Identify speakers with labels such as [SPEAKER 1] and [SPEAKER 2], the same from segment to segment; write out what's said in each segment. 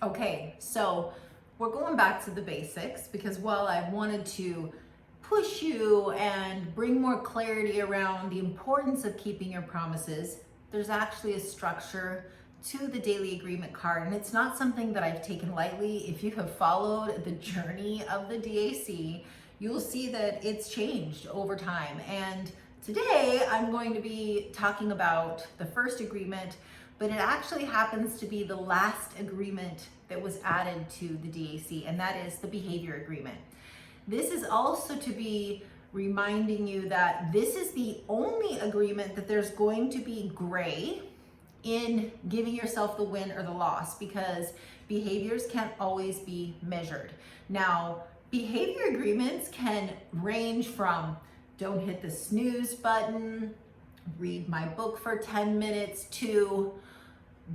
[SPEAKER 1] Okay, so we're going back to the basics because while I wanted to push you and bring more clarity around the importance of keeping your promises, there's actually a structure to the daily agreement card, and it's not something that I've taken lightly. If you have followed the journey of the DAC, you'll see that it's changed over time. And today I'm going to be talking about the first agreement, but it actually happens to be the last agreement that was added to the DAC, and that is the behavior agreement. This is also to be reminding you that this is the only agreement that there's going to be gray in giving yourself the win or the loss, because behaviors can't always be measured. Now, behavior agreements can range from don't hit the snooze button, read my book for 10 minutes, to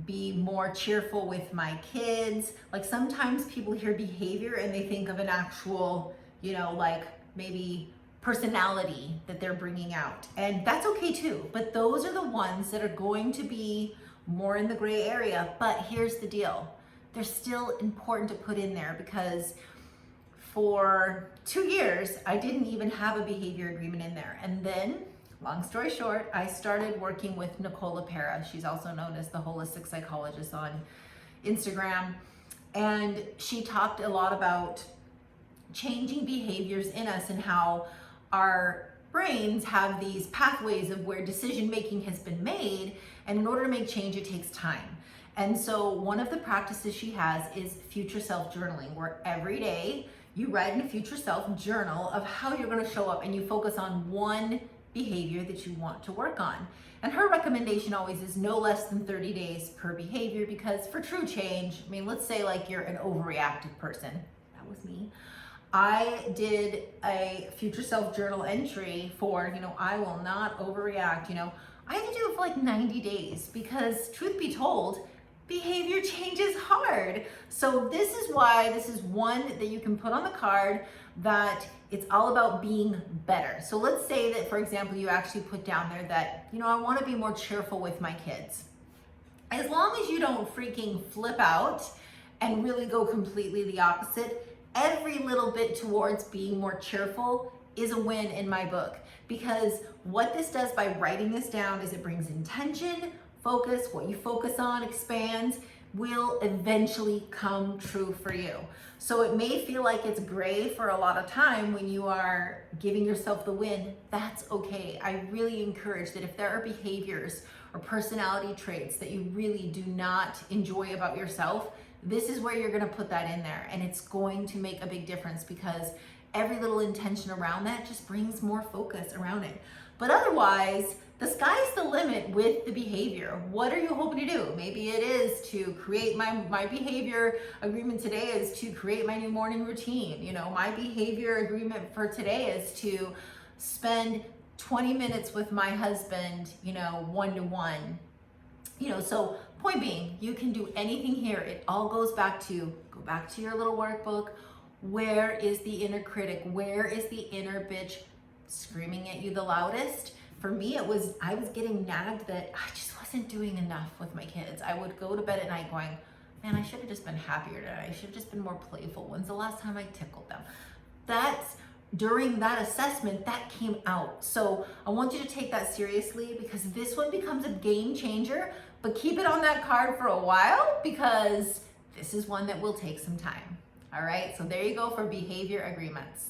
[SPEAKER 1] be more cheerful with my kids. Like sometimes people hear behavior and they think of an actual, like maybe personality that they're bringing out. And that's okay too. But those are the ones that are going to be more in the gray area. But here's the deal. They're still important to put in there because for 2 years, I didn't even have a behavior agreement in there. And then, long story short, I started working with Nicole LePera. She's also known as the holistic psychologist on Instagram. And she talked a lot about changing behaviors in us and how our brains have these pathways of where decision making has been made. And in order to make change, it takes time. And so one of the practices she has is future self journaling, where every day you write in a future self journal of how you're going to show up, and you focus on one behavior that you want to work on. And her recommendation always is no less than 30 days per behavior, because for true change, let's say like you're an overreactive person. That was me. I did a future self journal entry for, I will not overreact. I had to do it for like 90 days because, truth be told, behavior change is hard. So this is why this is one that you can put on the card, that it's all about being better. So let's say that, for example, you actually put down there that, I want to be more cheerful with my kids. As long as you don't freaking flip out and really go completely the opposite, every little bit towards being more cheerful is a win in my book. Because what this does by writing this down is it brings intention, focus. What you focus on expands, will eventually come true for you. So it may feel like it's gray for a lot of time when you are giving yourself the win. That's okay. I really encourage that if there are behaviors or personality traits that you really do not enjoy about yourself, this is where you're going to put that in there, and it's going to make a big difference, because every little intention around that just brings more focus around it. But otherwise, the sky's the limit with the behavior. What are you hoping to do? Maybe it is to create my behavior agreement today is to create my new morning routine. My behavior agreement for today is to spend 20 minutes with my husband, one-to-one. So point being, you can do anything here. It all goes back to, go back to your little workbook. Where is the inner critic? Where is the inner bitch screaming at you the loudest? For me, I was getting nagged that I just wasn't doing enough with my kids. I would go to bed at night going, man, I should have just been happier today. I should have just been more playful. When's the last time I tickled them? During that assessment, that came out. So I want you to take that seriously, because this one becomes a game changer, but keep it on that card for a while, because this is one that will take some time. All right, so there you go for behavior agreements.